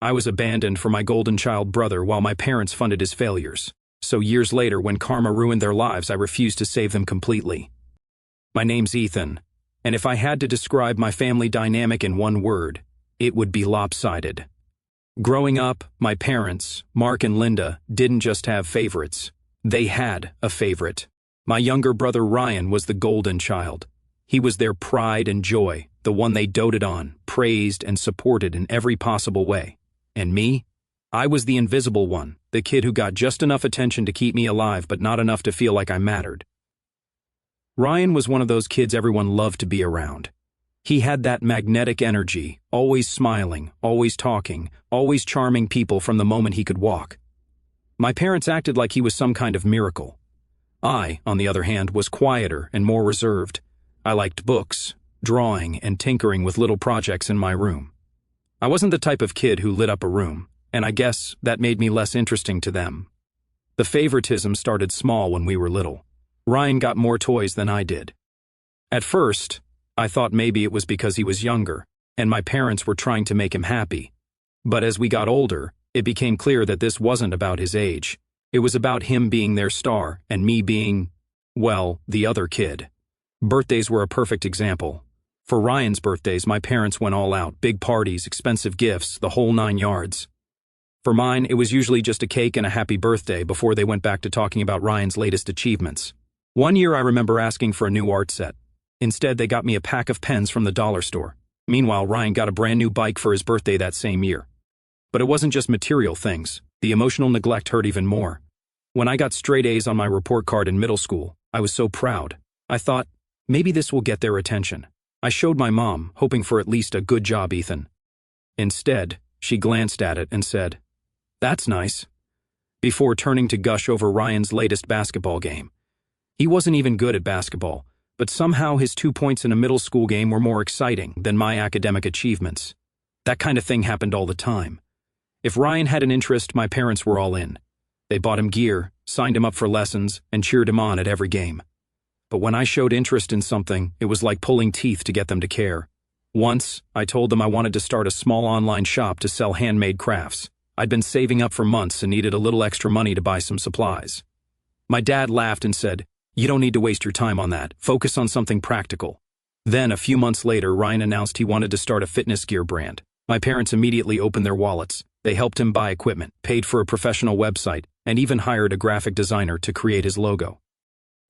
I was abandoned for my golden child brother while my parents funded his failures. So years later, when karma ruined their lives, I refused to save them completely. My name's Ethan, and if I had to describe my family dynamic in one word, it would be lopsided. Growing up, my parents, Mark and Linda, didn't just have favorites. They had a favorite. My younger brother Ryan was the golden child. He was their pride and joy, the one they doted on, praised, and supported in every possible way. And me? I was the invisible one, the kid who got just enough attention to keep me alive but not enough to feel like I mattered. Ryan was one of those kids everyone loved to be around. He had that magnetic energy, always smiling, always talking, always charming people from the moment he could walk. My parents acted like he was some kind of miracle. I, on the other hand, was quieter and more reserved. I liked books, drawing, and tinkering with little projects in my room. I wasn't the type of kid who lit up a room, and I guess that made me less interesting to them. The favoritism started small when we were little. Ryan got more toys than I did. At first, I thought maybe it was because he was younger, and my parents were trying to make him happy. But as we got older, it became clear that this wasn't about his age. It was about him being their star and me being, well, the other kid. Birthdays were a perfect example. For Ryan's birthdays, my parents went all out, big parties, expensive gifts, the whole 9 yards. For mine, it was usually just a cake and a happy birthday before they went back to talking about Ryan's latest achievements. One year I remember asking for a new art set. Instead, they got me a pack of pens from the dollar store. Meanwhile, Ryan got a brand new bike for his birthday that same year. But it wasn't just material things. The emotional neglect hurt even more. When I got straight A's on my report card in middle school, I was so proud. I thought, maybe this will get their attention. I showed my mom, hoping for at least a good job, Ethan. Instead, she glanced at it and said, "That's nice," before turning to gush over Ryan's latest basketball game. He wasn't even good at basketball, but somehow his 2 points in a middle school game were more exciting than my academic achievements. That kind of thing happened all the time. If Ryan had an interest, my parents were all in. They bought him gear, signed him up for lessons, and cheered him on at every game. But when I showed interest in something, it was like pulling teeth to get them to care. Once, I told them I wanted to start a small online shop to sell handmade crafts. I'd been saving up for months and needed a little extra money to buy some supplies. My dad laughed and said, "You don't need to waste your time on that. Focus on something practical." Then, a few months later, Ryan announced he wanted to start a fitness gear brand. My parents immediately opened their wallets. They helped him buy equipment, paid for a professional website, and even hired a graphic designer to create his logo.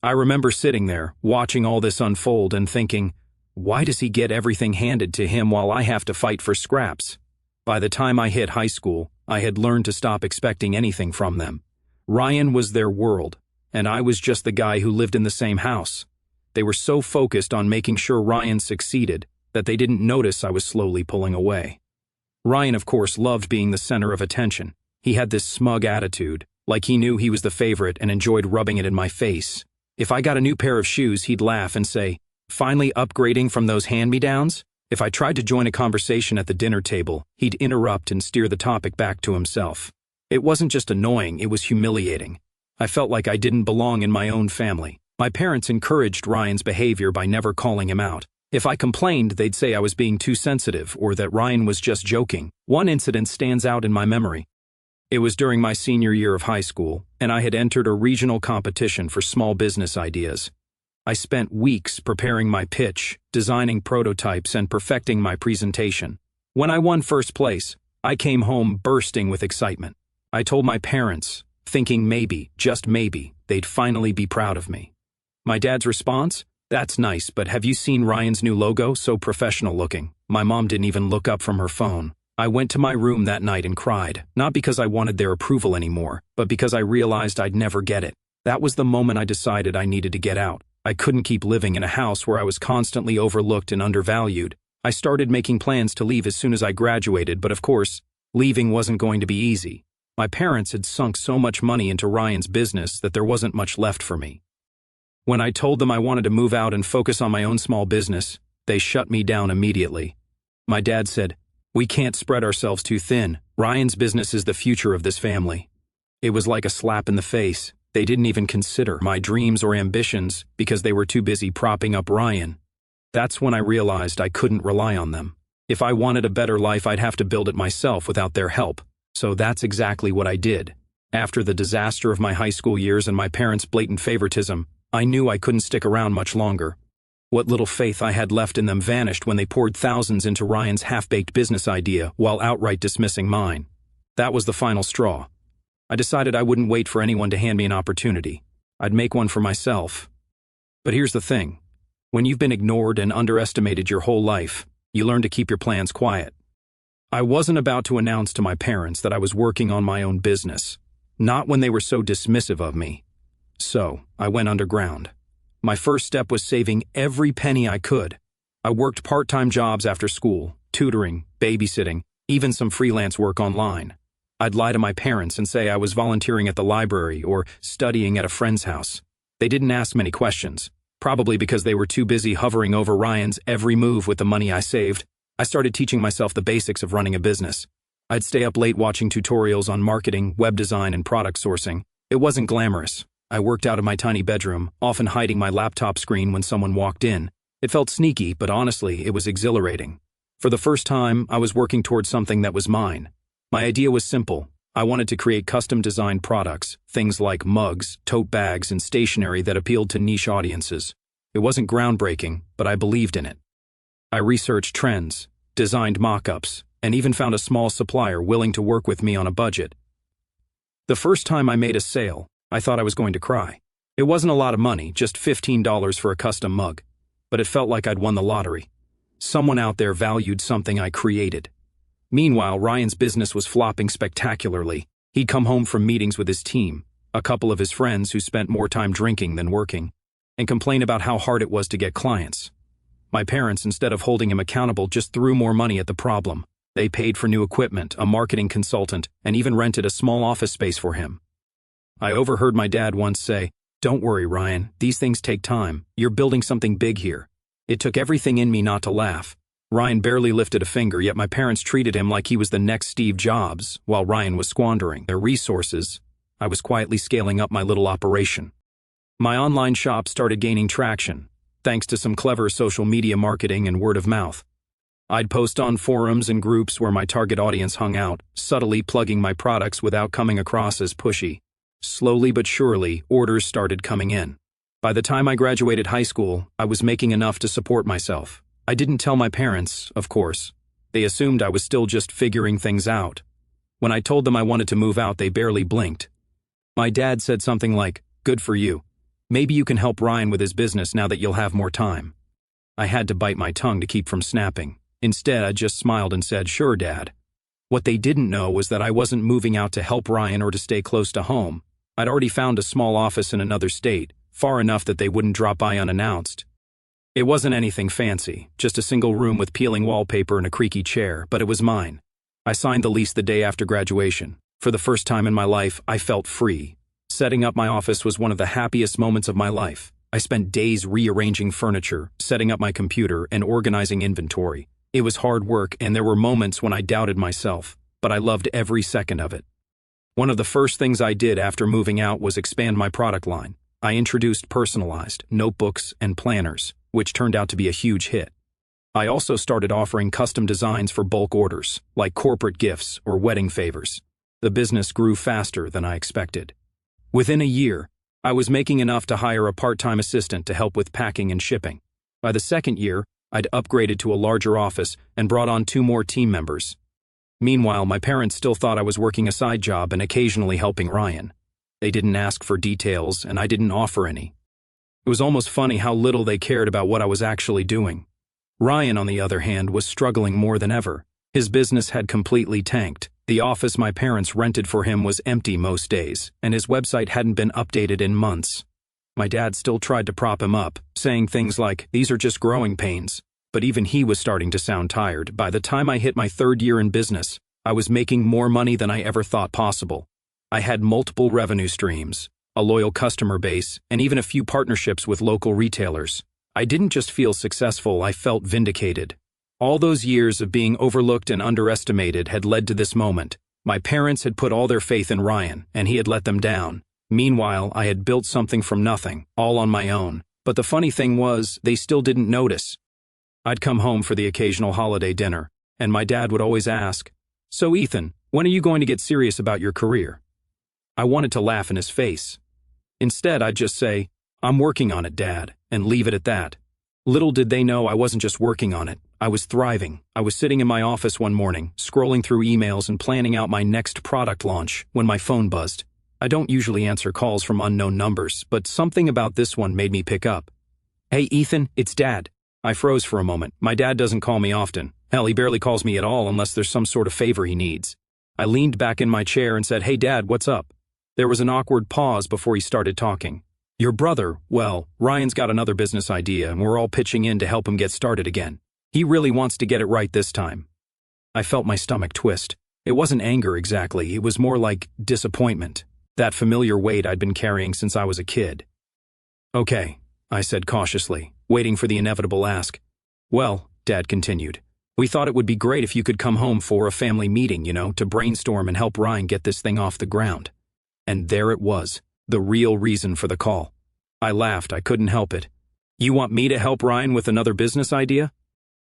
I remember sitting there, watching all this unfold and thinking, why does he get everything handed to him while I have to fight for scraps? By the time I hit high school, I had learned to stop expecting anything from them. Ryan was their world, and I was just the guy who lived in the same house. They were so focused on making sure Ryan succeeded that they didn't notice I was slowly pulling away. Ryan, of course, loved being the center of attention. He had this smug attitude, like he knew he was the favorite and enjoyed rubbing it in my face. If I got a new pair of shoes, he'd laugh and say, "Finally upgrading from those hand-me-downs?" If I tried to join a conversation at the dinner table, he'd interrupt and steer the topic back to himself. It wasn't just annoying, it was humiliating. I felt like I didn't belong in my own family. My parents encouraged Ryan's behavior by never calling him out. If I complained, they'd say I was being too sensitive or that Ryan was just joking. One incident stands out in my memory. It was during my senior year of high school, and I had entered a regional competition for small business ideas. I spent weeks preparing my pitch, designing prototypes, and perfecting my presentation. When I won first place, I came home bursting with excitement. I told my parents, thinking maybe, just maybe, they'd finally be proud of me. My dad's response? "That's nice, but have you seen Ryan's new logo? So professional looking." My mom didn't even look up from her phone. I went to my room that night and cried, not because I wanted their approval anymore, but because I realized I'd never get it. That was the moment I decided I needed to get out. I couldn't keep living in a house where I was constantly overlooked and undervalued. I started making plans to leave as soon as I graduated, but of course, leaving wasn't going to be easy. My parents had sunk so much money into Ryan's business that there wasn't much left for me. When I told them I wanted to move out and focus on my own small business, they shut me down immediately. My dad said, "We can't spread ourselves too thin. Ryan's business is the future of this family." It was like a slap in the face. They didn't even consider my dreams or ambitions because they were too busy propping up Ryan. That's when I realized I couldn't rely on them. If I wanted a better life, I'd have to build it myself without their help. So that's exactly what I did. After the disaster of my high school years and my parents' blatant favoritism, I knew I couldn't stick around much longer. What little faith I had left in them vanished when they poured thousands into Ryan's half-baked business idea while outright dismissing mine. That was the final straw. I decided I wouldn't wait for anyone to hand me an opportunity. I'd make one for myself. But here's the thing. When you've been ignored and underestimated your whole life, you learn to keep your plans quiet. I wasn't about to announce to my parents that I was working on my own business, not when they were so dismissive of me. So, I went underground. My first step was saving every penny I could. I worked part-time jobs after school, tutoring, babysitting, even some freelance work online. I'd lie to my parents and say I was volunteering at the library or studying at a friend's house. They didn't ask many questions, probably because they were too busy hovering over Ryan's every move with the money I saved. I started teaching myself the basics of running a business. I'd stay up late watching tutorials on marketing, web design, and product sourcing. It wasn't glamorous. I worked out of my tiny bedroom, often hiding my laptop screen when someone walked in. It felt sneaky, but honestly, it was exhilarating. For the first time, I was working towards something that was mine. My idea was simple. I wanted to create custom-designed products, things like mugs, tote bags, and stationery that appealed to niche audiences. It wasn't groundbreaking, but I believed in it. I researched trends, designed mock-ups, and even found a small supplier willing to work with me on a budget. The first time I made a sale, I thought I was going to cry. It wasn't a lot of money, just $15 for a custom mug, but it felt like I'd won the lottery. Someone out there valued something I created. Meanwhile, Ryan's business was flopping spectacularly. He'd come home from meetings with his team, a couple of his friends who spent more time drinking than working, and complain about how hard it was to get clients. My parents, instead of holding him accountable, just threw more money at the problem. They paid for new equipment, a marketing consultant, and even rented a small office space for him. I overheard my dad once say, "Don't worry, Ryan, these things take time. You're building something big here." It took everything in me not to laugh. Ryan barely lifted a finger, yet my parents treated him like he was the next Steve Jobs, while Ryan was squandering their resources. I was quietly scaling up my little operation. My online shop started gaining traction, thanks to some clever social media marketing and word of mouth. I'd post on forums and groups where my target audience hung out, subtly plugging my products without coming across as pushy. Slowly but surely, orders started coming in. By the time I graduated high school, I was making enough to support myself. I didn't tell my parents, of course. They assumed I was still just figuring things out. When I told them I wanted to move out, they barely blinked. My dad said something like, "Good for you. Maybe you can help Ryan with his business now that you'll have more time." I had to bite my tongue to keep from snapping. Instead, I just smiled and said, "Sure, Dad." What they didn't know was that I wasn't moving out to help Ryan or to stay close to home. I'd already found a small office in another state, far enough that they wouldn't drop by unannounced. It wasn't anything fancy, just a single room with peeling wallpaper and a creaky chair, but it was mine. I signed the lease the day after graduation. For the first time in my life, I felt free. Setting up my office was one of the happiest moments of my life. I spent days rearranging furniture, setting up my computer, and organizing inventory. It was hard work, and there were moments when I doubted myself, but I loved every second of it. One of the first things I did after moving out was expand my product line. I introduced personalized notebooks and planners, which turned out to be a huge hit. I also started offering custom designs for bulk orders, like corporate gifts or wedding favors. The business grew faster than I expected. Within a year, I was making enough to hire a part-time assistant to help with packing and shipping. By the second year, I'd upgraded to a larger office and brought on 2 more team members. Meanwhile, my parents still thought I was working a side job and occasionally helping Ryan. They didn't ask for details, and I didn't offer any. It was almost funny how little they cared about what I was actually doing. Ryan, on the other hand, was struggling more than ever. His business had completely tanked. The office my parents rented for him was empty most days, and his website hadn't been updated in months. My dad still tried to prop him up, saying things like, "These are just growing pains." But even he was starting to sound tired. By the time I hit my 3rd year in business, I was making more money than I ever thought possible. I had multiple revenue streams, a loyal customer base, and even a few partnerships with local retailers. I didn't just feel successful, I felt vindicated. All those years of being overlooked and underestimated had led to this moment. My parents had put all their faith in Ryan, and he had let them down. Meanwhile, I had built something from nothing, all on my own. But the funny thing was, they still didn't notice. I'd come home for the occasional holiday dinner, And my dad would always ask, "So Ethan, when are you going to get serious about your career?" I wanted to laugh in his face. Instead, I'd just say, "I'm working on it, Dad," and leave it at that. Little did they know I wasn't just working on it. I was thriving. I was sitting in my office one morning, scrolling through emails and planning out my next product launch, when my phone buzzed. I don't usually answer calls from unknown numbers, but something about this one made me pick up. "Hey, Ethan, it's Dad." I froze for a moment. My dad doesn't call me often. Hell, he barely calls me at all unless there's some sort of favor he needs. I leaned back in my chair and said, "Hey, Dad, what's up?" There was an awkward pause before he started talking. "Your brother, well, Ryan's got another business idea and we're all pitching in to help him get started again. He really wants to get it right this time." I felt my stomach twist. It wasn't anger exactly, it was more like disappointment. That familiar weight I'd been carrying since I was a kid. "Okay," I said cautiously, waiting for the inevitable ask. "Well," Dad continued, "we thought it would be great if you could come home for a family meeting, to brainstorm and help Ryan get this thing off the ground." And there it was, the real reason for the call. I laughed, I couldn't help it. "You want me to help Ryan with another business idea?"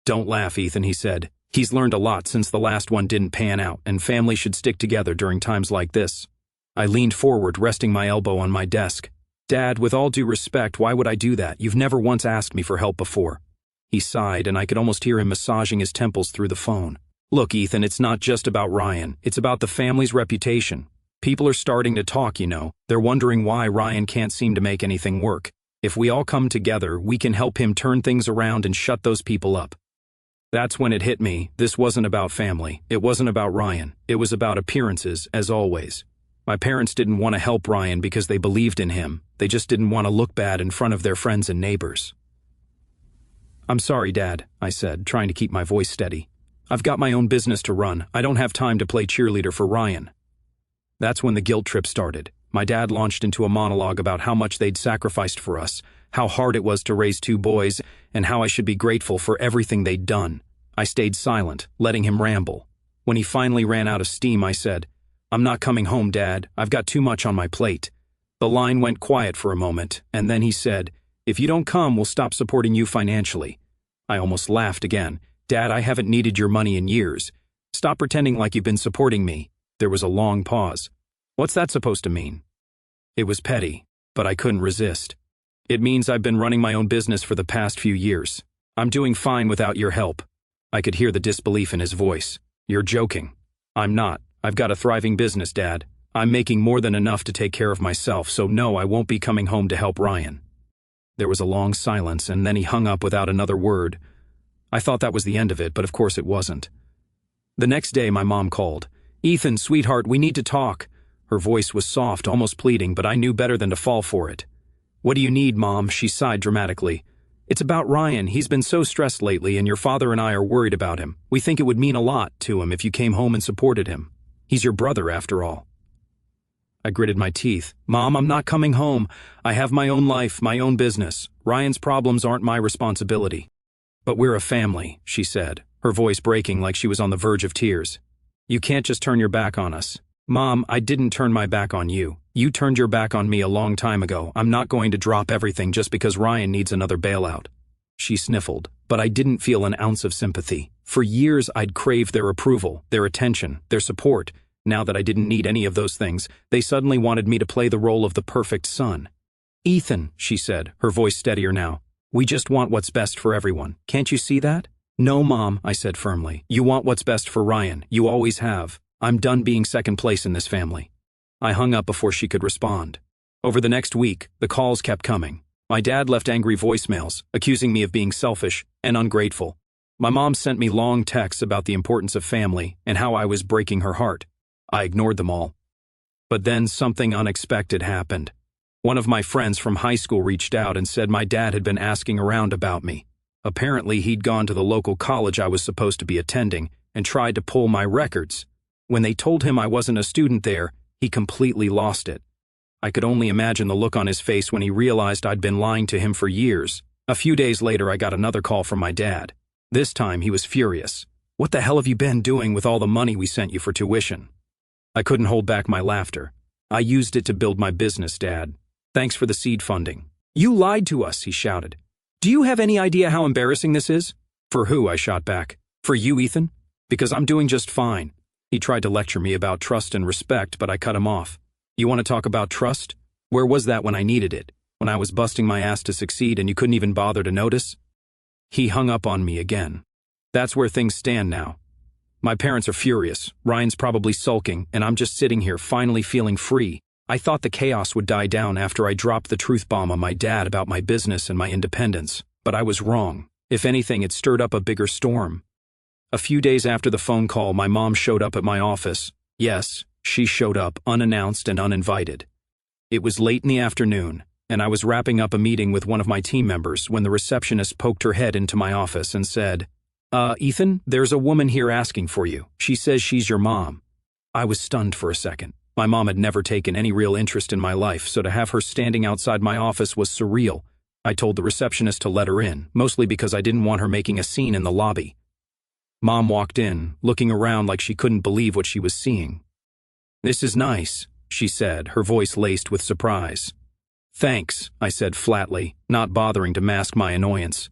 "Don't laugh, Ethan," he said. "He's learned a lot since the last one didn't pan out, and families should stick together during times like this." I leaned forward, resting my elbow on my desk. "Dad, with all due respect, why would I do that? You've never once asked me for help before." He sighed, and I could almost hear him massaging his temples through the phone. "Look, Ethan, it's not just about Ryan. It's about the family's reputation. People are starting to talk, They're wondering why Ryan can't seem to make anything work. If we all come together, we can help him turn things around and shut those people up." That's when it hit me. This wasn't about family. It wasn't about Ryan. It was about appearances, as always. My parents didn't want to help Ryan because they believed in him. They just didn't want to look bad in front of their friends and neighbors. "I'm sorry, Dad," I said, trying to keep my voice steady. "I've got my own business to run. I don't have time to play cheerleader for Ryan." That's when the guilt trip started. My dad launched into a monologue about how much they'd sacrificed for us, how hard it was to raise two boys, and how I should be grateful for everything they'd done. I stayed silent, letting him ramble. When he finally ran out of steam, I said, "I'm not coming home, Dad. I've got too much on my plate." The line went quiet for a moment, and then he said, "If you don't come, we'll stop supporting you financially." I almost laughed again. "Dad, I haven't needed your money in years. Stop pretending like you've been supporting me." There was a long pause. "What's that supposed to mean?" It was petty, but I couldn't resist. "It means I've been running my own business for the past few years. I'm doing fine without your help." I could hear the disbelief in his voice. "You're joking." "I'm not. I've got a thriving business, Dad. I'm making more than enough to take care of myself, so no, I won't be coming home to help Ryan." There was a long silence, and then he hung up without another word. I thought that was the end of it, but of course it wasn't. The next day, my mom called. "Ethan, sweetheart, we need to talk." Her voice was soft, almost pleading, but I knew better than to fall for it. "What do you need, Mom?" She sighed dramatically. "It's about Ryan. He's been so stressed lately, and your father and I are worried about him. We think it would mean a lot to him if you came home and supported him. He's your brother, after all." I gritted my teeth. "Mom, I'm not coming home. I have my own life, my own business. Ryan's problems aren't my responsibility." "But we're a family," she said, her voice breaking like she was on the verge of tears. "You can't just turn your back on us." "Mom, I didn't turn my back on you. You turned your back on me a long time ago. I'm not going to drop everything just because Ryan needs another bailout." She sniffled, but I didn't feel an ounce of sympathy. For years, I'd craved their approval, their attention, their support. Now that I didn't need any of those things, they suddenly wanted me to play the role of the perfect son. "Ethan," she said, her voice steadier now, "we just want what's best for everyone. Can't you see that?" "No, Mom," I said firmly. "You want what's best for Ryan. You always have. I'm done being second place in this family." I hung up before she could respond. Over the next week, the calls kept coming. My dad left angry voicemails, accusing me of being selfish and ungrateful. My mom sent me long texts about the importance of family and how I was breaking her heart. I ignored them all. But then something unexpected happened. One of my friends from high school reached out and said my dad had been asking around about me. Apparently, he'd gone to the local college I was supposed to be attending and tried to pull my records. When they told him I wasn't a student there, he completely lost it. I could only imagine the look on his face when he realized I'd been lying to him for years. A few days later, I got another call from my dad. This time, he was furious. "What the hell have you been doing with all the money we sent you for tuition?" I couldn't hold back my laughter. "I used it to build my business, Dad. Thanks for the seed funding." "You lied to us," he shouted. "Do you have any idea how embarrassing this is?" "For who?" I shot back. "For you, Ethan?" Because I'm doing just fine. He tried to lecture me about trust and respect, but I cut him off. You want to talk about trust? Where was that when I needed it? When I was busting my ass to succeed and you couldn't even bother to notice? He hung up on me again. That's where things stand now. My parents are furious, Ryan's probably sulking, and I'm just sitting here finally feeling free. I thought the chaos would die down after I dropped the truth bomb on my dad about my business and my independence, but I was wrong. If anything, it stirred up a bigger storm. A few days after the phone call, my mom showed up at my office. Yes, she showed up, unannounced and uninvited. It was late in the afternoon, and I was wrapping up a meeting with one of my team members when the receptionist poked her head into my office and said, Ethan, there's a woman here asking for you. She says she's your mom." I was stunned for a second. My mom had never taken any real interest in my life, so to have her standing outside my office was surreal. I told the receptionist to let her in, mostly because I didn't want her making a scene in the lobby. Mom walked in, looking around like she couldn't believe what she was seeing. "This is nice," she said, her voice laced with surprise. "Thanks," I said flatly, not bothering to mask my annoyance.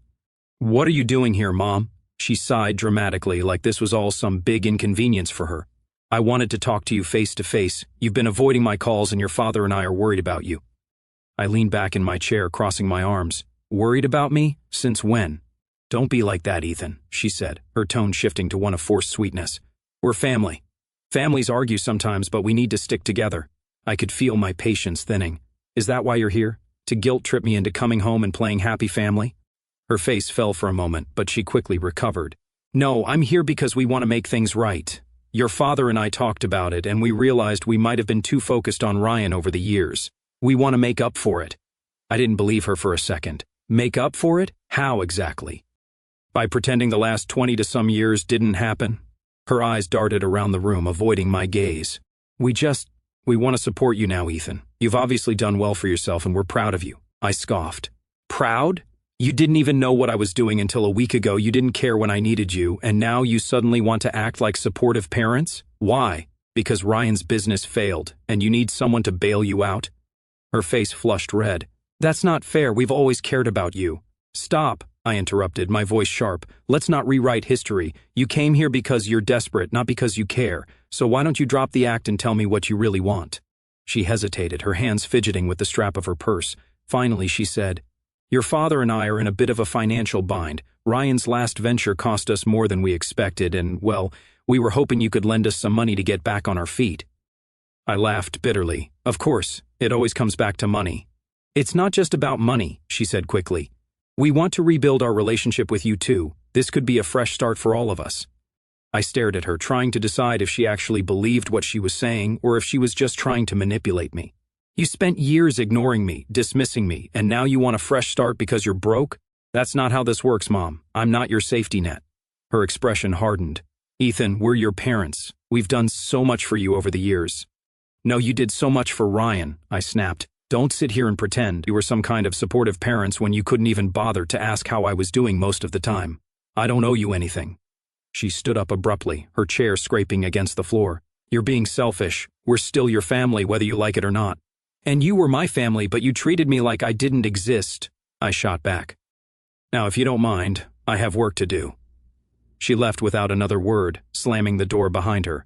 "What are you doing here, Mom?" She sighed dramatically, like this was all some big inconvenience for her. "I wanted to talk to you face to face. You've been avoiding my calls and your father and I are worried about you." I leaned back in my chair, crossing my arms. "Worried about me? Since when?" "Don't be like that, Ethan," she said, her tone shifting to one of forced sweetness. "We're family. Families argue sometimes, but we need to stick together." I could feel my patience thinning. "Is that why you're here? To guilt-trip me into coming home and playing happy family?" Her face fell for a moment, but she quickly recovered. "No, I'm here because we want to make things right. Your father and I talked about it, and we realized we might have been too focused on Ryan over the years. We want to make up for it." I didn't believe her for a second. Make up for it? How exactly? By pretending the last 20 to some years didn't happen? Her eyes darted around the room, avoiding my gaze. We want to support you now, Ethan. You've obviously done well for yourself and we're proud of you." I scoffed. "Proud? You didn't even know what I was doing until a week ago. You didn't care when I needed you, and now you suddenly want to act like supportive parents? Why? Because Ryan's business failed, and you need someone to bail you out?" Her face flushed red. "That's not fair. We've always cared about you." "Stop," I interrupted, my voice sharp. "Let's not rewrite history. You came here because you're desperate, not because you care. So why don't you drop the act and tell me what you really want?" She hesitated, her hands fidgeting with the strap of her purse. Finally, she said, "Your father and I are in a bit of a financial bind. Ryan's last venture cost us more than we expected, and, well, we were hoping you could lend us some money to get back on our feet." I laughed bitterly. "Of course, it always comes back to money." "It's not just about money," she said quickly. "We want to rebuild our relationship with you too. This could be a fresh start for all of us." I stared at her, trying to decide if she actually believed what she was saying or if she was just trying to manipulate me. "You spent years ignoring me, dismissing me, and now you want a fresh start because you're broke? That's not how this works, Mom. I'm not your safety net." Her expression hardened. "Ethan, we're your parents. We've done so much for you over the years." "No, you did so much for Ryan," I snapped. "Don't sit here and pretend you were some kind of supportive parents when you couldn't even bother to ask how I was doing most of the time. I don't owe you anything." She stood up abruptly, her chair scraping against the floor. "You're being selfish. We're still your family whether you like it or not." "And you were my family, but you treated me like I didn't exist," I shot back. "Now, if you don't mind, I have work to do." She left without another word, slamming the door behind her.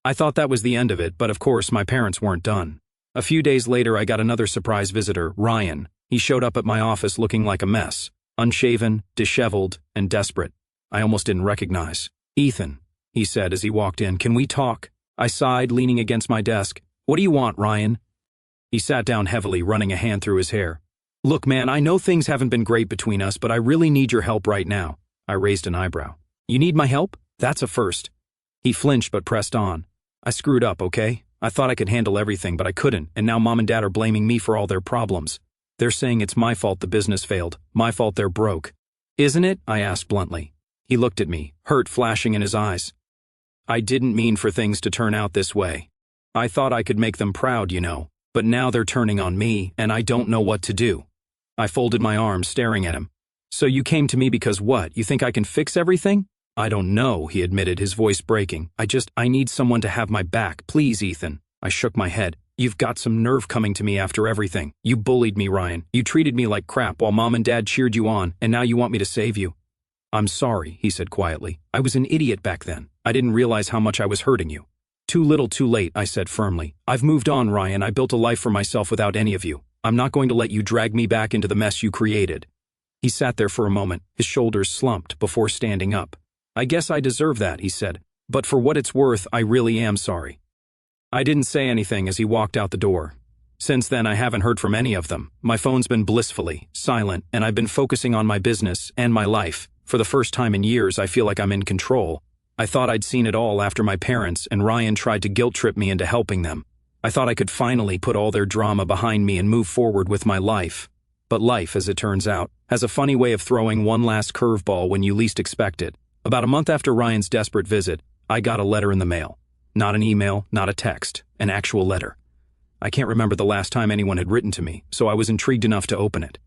I thought that was the end of it, but of course my parents weren't done. A few days later, I got another surprise visitor, Ryan. He showed up at my office looking like a mess, unshaven, disheveled, and desperate. I almost didn't recognize. "Ethan," he said as he walked in, "can we talk?" I sighed, leaning against my desk. "What do you want, Ryan?" He sat down heavily, running a hand through his hair. "Look, man, I know things haven't been great between us, but I really need your help right now." I raised an eyebrow. "You need my help? That's a first." He flinched but pressed on. "I screwed up, okay? I thought I could handle everything, but I couldn't, and now Mom and Dad are blaming me for all their problems. They're saying it's my fault the business failed, my fault they're broke." "Isn't it?" I asked bluntly. He looked at me, hurt flashing in his eyes. "I didn't mean for things to turn out this way. I thought I could make them proud, you know, but now they're turning on me, and I don't know what to do." I folded my arms, staring at him. "So you came to me because what? You think I can fix everything?" "I don't know," he admitted, his voice breaking. I need someone to have my back. Please, Ethan." I shook my head. "You've got some nerve coming to me after everything. You bullied me, Ryan. You treated me like crap while Mom and Dad cheered you on, and now you want me to save you." I'm sorry, he said quietly. I was an idiot back then. I didn't realize how much I was hurting you. Too little too late, I said firmly. I've moved on, Ryan. I built a life for myself without any of you. I'm not going to let you drag me back into the mess you created. He sat there for a moment, his shoulders slumped before standing up. I guess I deserve that, he said. But for what it's worth, I really am sorry. I didn't say anything as he walked out the door. Since then, I haven't heard from any of them. My phone's been blissfully silent, and I've been focusing on my business and my life. For the first time in years, I feel like I'm in control. I thought I'd seen it all after my parents and Ryan tried to guilt-trip me into helping them. I thought I could finally put all their drama behind me and move forward with my life. But life, as it turns out, has a funny way of throwing one last curveball when you least expect it. About a month after Ryan's desperate visit, I got a letter in the mail. Not an email, not a text, an actual letter. I can't remember the last time anyone had written to me, so I was intrigued enough to open it.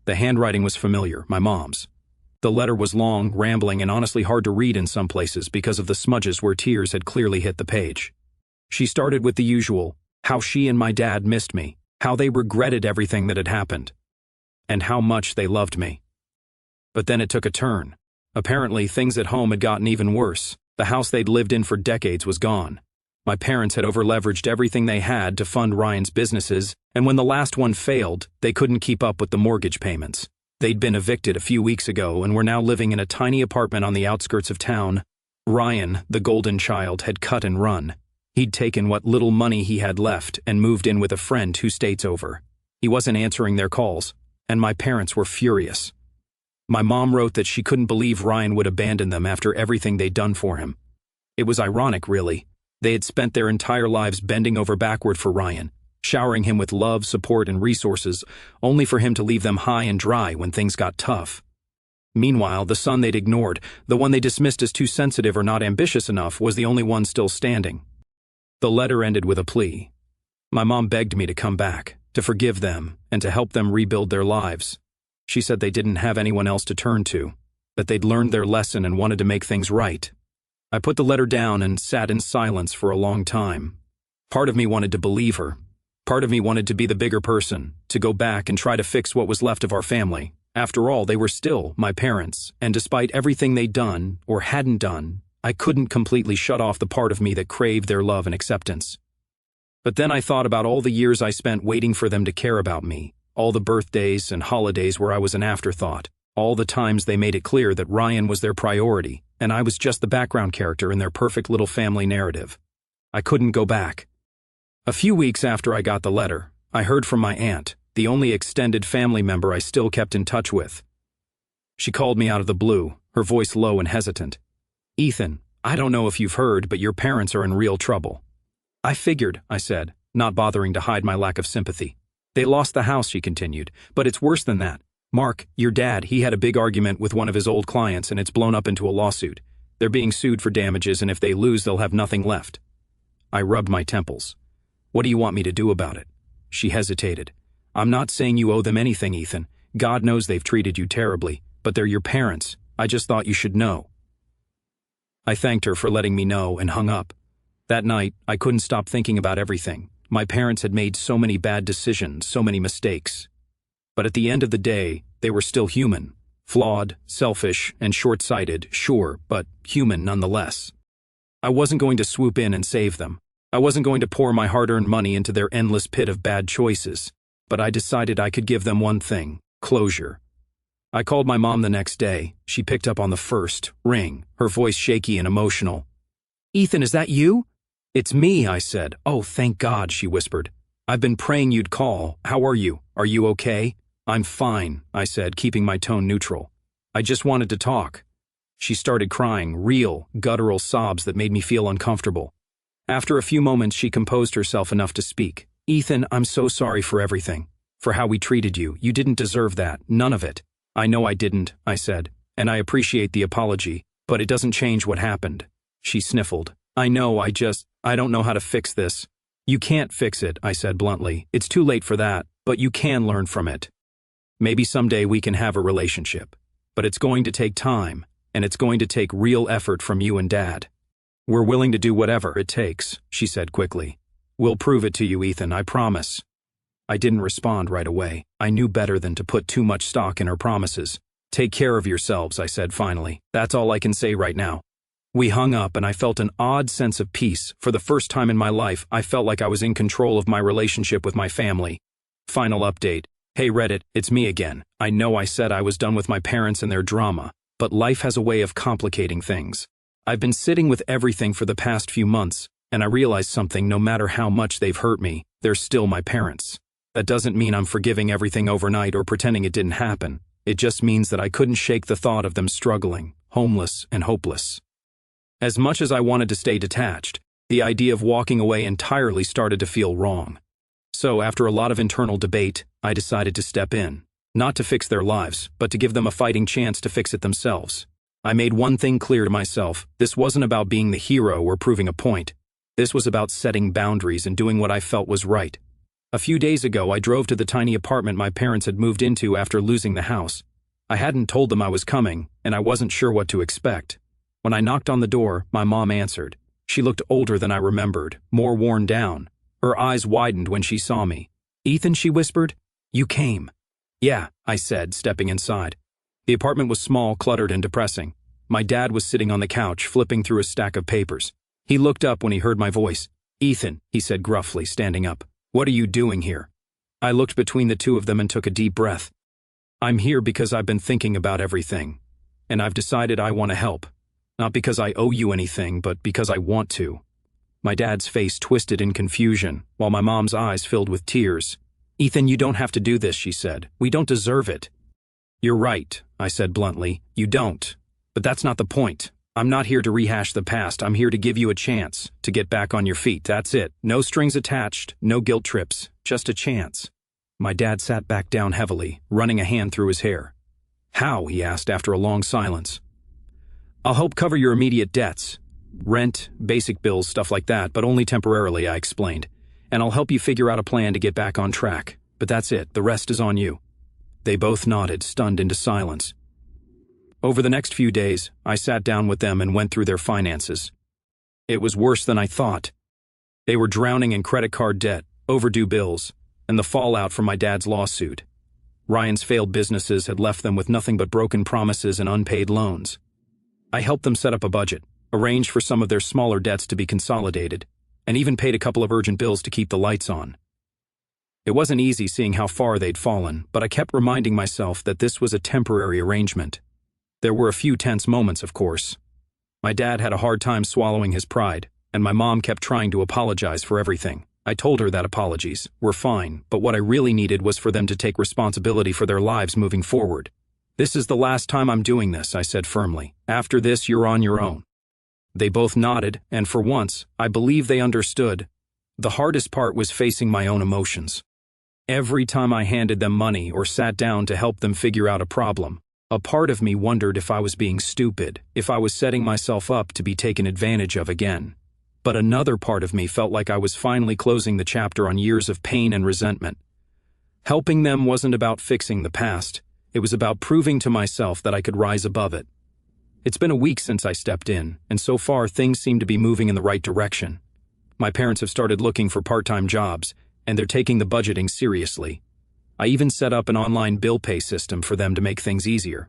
The handwriting was familiar, my mom's. The letter was long, rambling, and honestly hard to read in some places because of the smudges where tears had clearly hit the page. She started with the usual, how she and my dad missed me, how they regretted everything that had happened, and how much they loved me. But then it took a turn. Apparently, things at home had gotten even worse. The house they'd lived in for decades was gone. My parents had over-leveraged everything they had to fund Ryan's businesses, and when the last one failed, they couldn't keep up with the mortgage payments. They'd been evicted a few weeks ago and were now living in a tiny apartment on the outskirts of town. Ryan, the golden child, had cut and run. He'd taken what little money he had left and moved in with a friend 2 states over. He wasn't answering their calls, and my parents were furious. My mom wrote that she couldn't believe Ryan would abandon them after everything they'd done for him. It was ironic, really. They had spent their entire lives bending over backward for Ryan, showering him with love, support, and resources, only for him to leave them high and dry when things got tough. Meanwhile, the son they'd ignored, the one they dismissed as too sensitive or not ambitious enough, was the only one still standing. The letter ended with a plea. My mom begged me to come back, to forgive them, and to help them rebuild their lives. She said they didn't have anyone else to turn to, that they'd learned their lesson and wanted to make things right. I put the letter down and sat in silence for a long time. Part of me wanted to believe her. Part of me wanted to be the bigger person, to go back and try to fix what was left of our family. After all, they were still my parents, and despite everything they'd done, or hadn't done, I couldn't completely shut off the part of me that craved their love and acceptance. But then I thought about all the years I spent waiting for them to care about me, all the birthdays and holidays where I was an afterthought, all the times they made it clear that Ryan was their priority, and I was just the background character in their perfect little family narrative. I couldn't go back. A few weeks after I got the letter, I heard from my aunt, the only extended family member I still kept in touch with. She called me out of the blue, her voice low and hesitant. "Ethan, I don't know if you've heard, but your parents are in real trouble." "I figured," I said, not bothering to hide my lack of sympathy. "They lost the house," she continued, "but it's worse than that. Mark, your dad, he had a big argument with one of his old clients and it's blown up into a lawsuit. They're being sued for damages, and if they lose, they'll have nothing left." I rubbed my temples. "What do you want me to do about it?" She hesitated. "I'm not saying you owe them anything, Ethan. God knows they've treated you terribly, but they're your parents. I just thought you should know." I thanked her for letting me know and hung up. That night, I couldn't stop thinking about everything. My parents had made so many bad decisions, so many mistakes. But at the end of the day, they were still human. Flawed, selfish, and short-sighted, sure, but human nonetheless. I wasn't going to swoop in and save them. I wasn't going to pour my hard-earned money into their endless pit of bad choices. But I decided I could give them one thing: closure. I called my mom the next day. She picked up on the first ring, her voice shaky and emotional. "Ethan, is that you?" "It's me," I said. "Oh, thank God," she whispered. "I've been praying you'd call. How are you? Are you okay?" "I'm fine," I said, keeping my tone neutral. "I just wanted to talk." She started crying, real, guttural sobs that made me feel uncomfortable. After a few moments, she composed herself enough to speak. "Ethan, I'm so sorry for everything. For how we treated you. You didn't deserve that. None of it." "I know I didn't," I said, "and I appreciate the apology, but it doesn't change what happened." She sniffled. "I know, I don't know how to fix this." "You can't fix it," I said bluntly. "It's too late for that, but you can learn from it. Maybe someday we can have a relationship, but it's going to take time, and it's going to take real effort from you and Dad." "We're willing to do whatever it takes," she said quickly. "We'll prove it to you, Ethan, I promise." I didn't respond right away. I knew better than to put too much stock in her promises. Take care of yourselves, I said finally. That's all I can say right now. We hung up and I felt an odd sense of peace. For the first time in my life, I felt like I was in control of my relationship with my family. Final update. Hey Reddit, it's me again. I know I said I was done with my parents and their drama, but life has a way of complicating things. I've been sitting with everything for the past few months, and I realized something: no matter how much they've hurt me, they're still my parents. That doesn't mean I'm forgiving everything overnight or pretending it didn't happen. It just means that I couldn't shake the thought of them struggling, homeless, and hopeless. As much as I wanted to stay detached, the idea of walking away entirely started to feel wrong. So, after a lot of internal debate, I decided to step in. Not to fix their lives, but to give them a fighting chance to fix it themselves. I made one thing clear to myself: this wasn't about being the hero or proving a point. This was about setting boundaries and doing what I felt was right. A few days ago, I drove to the tiny apartment my parents had moved into after losing the house. I hadn't told them I was coming, and I wasn't sure what to expect. When I knocked on the door, my mom answered. She looked older than I remembered, more worn down. Her eyes widened when she saw me. "Ethan," she whispered, "you came." "Yeah," I said, stepping inside. The apartment was small, cluttered, and depressing. My dad was sitting on the couch, flipping through a stack of papers. He looked up when he heard my voice. "Ethan," he said gruffly, standing up. "What are you doing here?" I looked between the two of them and took a deep breath. "I'm here because I've been thinking about everything, and I've decided I want to help. Not because I owe you anything, but because I want to." My dad's face twisted in confusion, while my mom's eyes filled with tears. "Ethan, you don't have to do this," she said. "We don't deserve it." "You're right," I said bluntly. "You don't. But that's not the point. I'm not here to rehash the past. I'm here to give you a chance to get back on your feet. That's it. No strings attached, no guilt trips, just a chance." My dad sat back down heavily, running a hand through his hair. "How?" he asked after a long silence. "I'll help cover your immediate debts. Rent, basic bills, stuff like that, but only temporarily," I explained. "And I'll help you figure out a plan to get back on track. But that's it. The rest is on you." They both nodded, stunned into silence. Over the next few days, I sat down with them and went through their finances. It was worse than I thought. They were drowning in credit card debt, overdue bills, and the fallout from my dad's lawsuit. Ryan's failed businesses had left them with nothing but broken promises and unpaid loans. I helped them set up a budget, arranged for some of their smaller debts to be consolidated, and even paid a couple of urgent bills to keep the lights on. It wasn't easy seeing how far they'd fallen, but I kept reminding myself that this was a temporary arrangement. There were a few tense moments, of course. My dad had a hard time swallowing his pride, and my mom kept trying to apologize for everything. I told her that apologies were fine, but what I really needed was for them to take responsibility for their lives moving forward. "This is the last time I'm doing this," I said firmly. "After this, you're on your own." They both nodded, and for once, I believe they understood. The hardest part was facing my own emotions. Every time I handed them money or sat down to help them figure out a problem, a part of me wondered if I was being stupid, if I was setting myself up to be taken advantage of again. But another part of me felt like I was finally closing the chapter on years of pain and resentment. Helping them wasn't about fixing the past. It was about proving to myself that I could rise above it. It's been a week since I stepped in, and so far things seem to be moving in the right direction. My parents have started looking for part-time jobs, and they're taking the budgeting seriously. I even set up an online bill pay system for them to make things easier.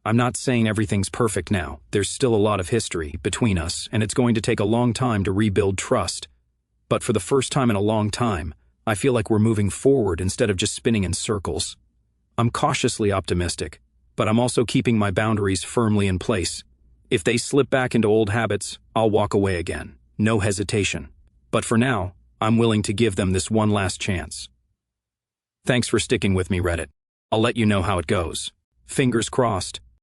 I'm not saying everything's perfect now. There's still a lot of history between us, and it's going to take a long time to rebuild trust. But for the first time in a long time, I feel like we're moving forward instead of just spinning in circles. I'm cautiously optimistic, but I'm also keeping my boundaries firmly in place. If they slip back into old habits, I'll walk away again. No hesitation. But for now, I'm willing to give them this one last chance. Thanks for sticking with me, Reddit. I'll let you know how it goes. Fingers crossed.